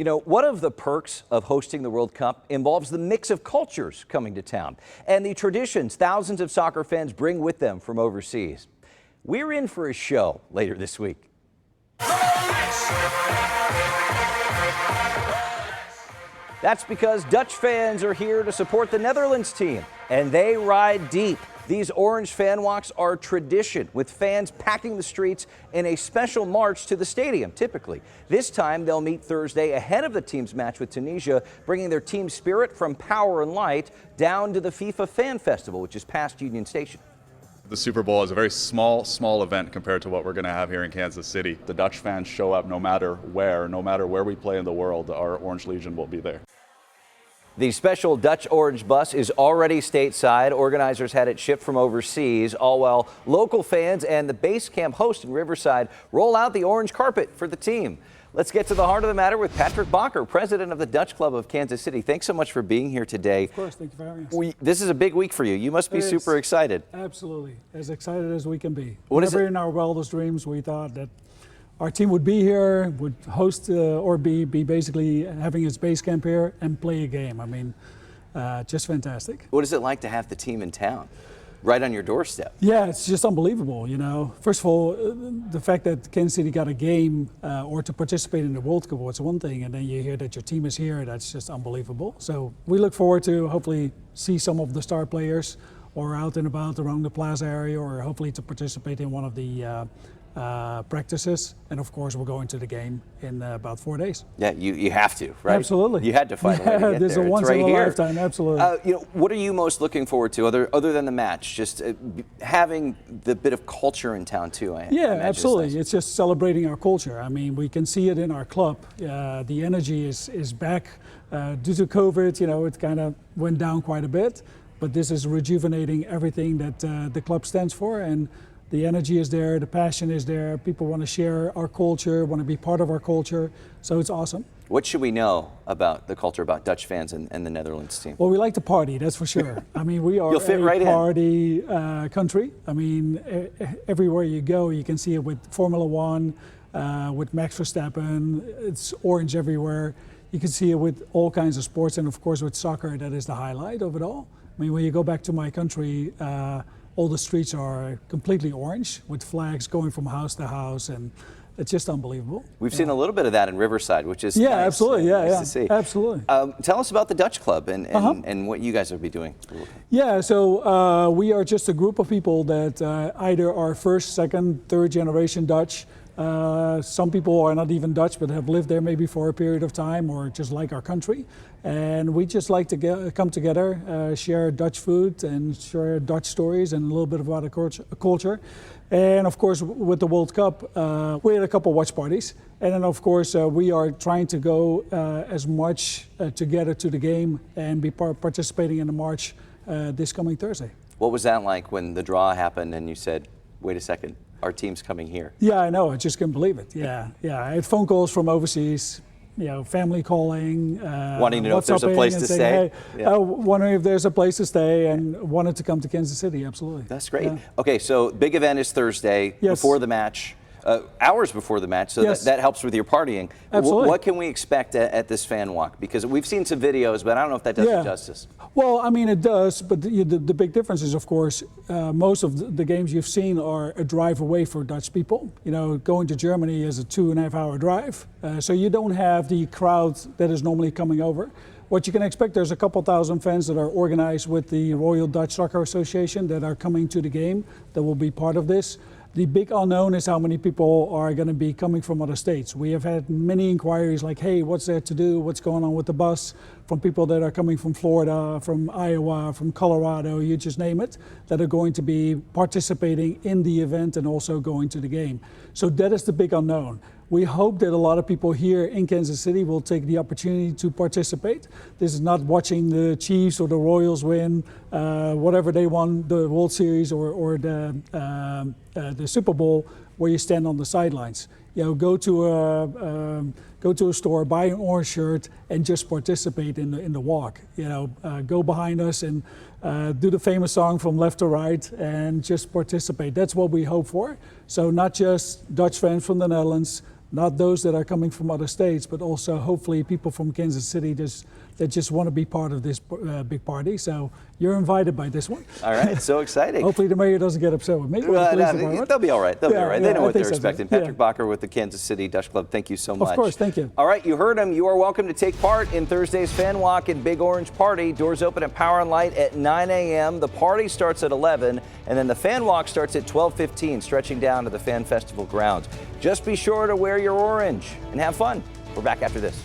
You know, one of the perks of hosting the World Cup involves the mix of cultures coming to town and the traditions thousands of soccer fans bring with them from overseas. We're in for a show later this week. That's because Dutch fans are here to support the Netherlands team, and they ride deep. These orange fan walks are tradition, with fans packing the streets in a special march to the stadium, typically. This time, they'll meet Thursday ahead of the team's match with Tunisia, bringing their team spirit from power and light down to the FIFA Fan Festival, which is past Union Station. The Super Bowl is a very small event compared to what we're going to have here in Kansas City. The Dutch fans show up no matter where we play in the world, our Oranje Legion will be there. The special Dutch Orange bus is already stateside. Organizers had it shipped from overseas, all while local fans and the base camp host in Riverside roll out the orange carpet for the team. Let's get to the heart of the matter with Patrick Bakker, president of the Dutch Club of Kansas City. Thanks so much for being here today. Of course, thank you for having us. This is a big week for you. You must be super excited. Absolutely, as excited as we can be. What is it? Never in our wildest dreams we thought that our team would be here, would host or be basically having its base camp here and play a game. I mean, just fantastic. What is it like to have the team in town, right on your doorstep? Yeah, it's just unbelievable, you know. First of all, the fact that Kansas City got a game or to participate in the World Cup was one thing, and then you hear that your team is here, that's just unbelievable. So we look forward to hopefully see some of the star players or out and about around the plaza area, or hopefully to participate in one of the practices, and of course we're going to the game in about 4 days. Yeah, you have to, right? Absolutely. You had to find a way to get there's there. a once right in a here. lifetime, absolutely. You know, what are you most looking forward to other than the match? Just having the bit of culture in town too. Yeah, absolutely. It's just celebrating our culture. I mean, we can see it in our club. The energy is back. Due to COVID, you know, it kind of went down quite a bit, but this is rejuvenating everything that the club stands for, and the energy is there, the passion is there, people want to share our culture, want to be part of our culture, so it's awesome. What should we know about the culture, about Dutch fans and the Netherlands team? Well, we like to party, that's for sure. I mean, we are a party country. I mean, everywhere you go, you can see it with Formula One, with Max Verstappen, it's orange everywhere. You can see it with all kinds of sports, and of course with soccer, that is the highlight of it all. I mean, when you go back to my country, all the streets are completely orange with flags going from house to house, and it's just unbelievable. We've seen a little bit of that in Riverside, which is nice, absolutely, nice to see. Absolutely. Tell us about the Dutch Club and what you guys will be doing. Yeah, so we are just a group of people that either are first, second, third generation Dutch. Some people are not even Dutch but have lived there maybe for a period of time or just like our country. And we just like to come together, share Dutch food and share Dutch stories and a little bit about our culture. And of course with the World Cup, we had a couple watch parties. And then of course we are trying to go as much together to the game and be participating in the march this coming Thursday. What was that like when the draw happened and you said, wait a second, our team's coming here? Yeah, I know. I just couldn't believe it. Yeah. I had phone calls from overseas, you know, family calling, wanting to know if there's a place to stay. Hey, wondering if there's a place to stay, and wanted to come to Kansas City. Absolutely. That's great. Okay, so big event is Thursday before the match. Hours before the match, so that helps with your partying. Absolutely. What can we expect at this fan walk? Because we've seen some videos, but I don't know if that does it justice. Well, I mean, it does, but the big difference is, of course, most of the games you've seen are a drive away for Dutch people. You know, going to Germany is a 2.5 hour drive, so you don't have the crowd that is normally coming over. What you can expect, there's a couple thousand fans that are organized with the Royal Dutch Soccer Association that are coming to the game, that will be part of this. The big unknown is how many people are going to be coming from other states. We have had many inquiries like, hey, what's there to do? What's going on with the bus? From people that are coming from Florida, from Iowa, from Colorado, you just name it, that are going to be participating in the event and also going to the game. So that is the big unknown. We hope that a lot of people here in Kansas City will take the opportunity to participate. This is not watching the Chiefs or the Royals win, whatever they won, the World Series or the Super Bowl, where you stand on the sidelines. You know, go to a store, buy an orange shirt, and just participate in the walk. You know, go behind us and do the famous song from left to right and just participate. That's what we hope for. So not just Dutch fans from the Netherlands, not those that are coming from other states, but also hopefully people from Kansas City that just want to be part of this big party. So you're invited by this one. All right, so exciting. Hopefully the mayor doesn't get upset with me. They'll be all right. They'll be all right. They know what they're so. expecting. Patrick Bacher with the Kansas City Dutch Club. Thank you so much. Of course, thank you. All right, you heard him. You are welcome to take part in Thursday's Fan Walk and Big Orange Party. Doors open at Power and Light at 9 a.m. The party starts at 11, and then the Fan Walk starts at 12:15, stretching down to the Fan Festival grounds. Just be sure to wear your orange and have fun. We're back after this.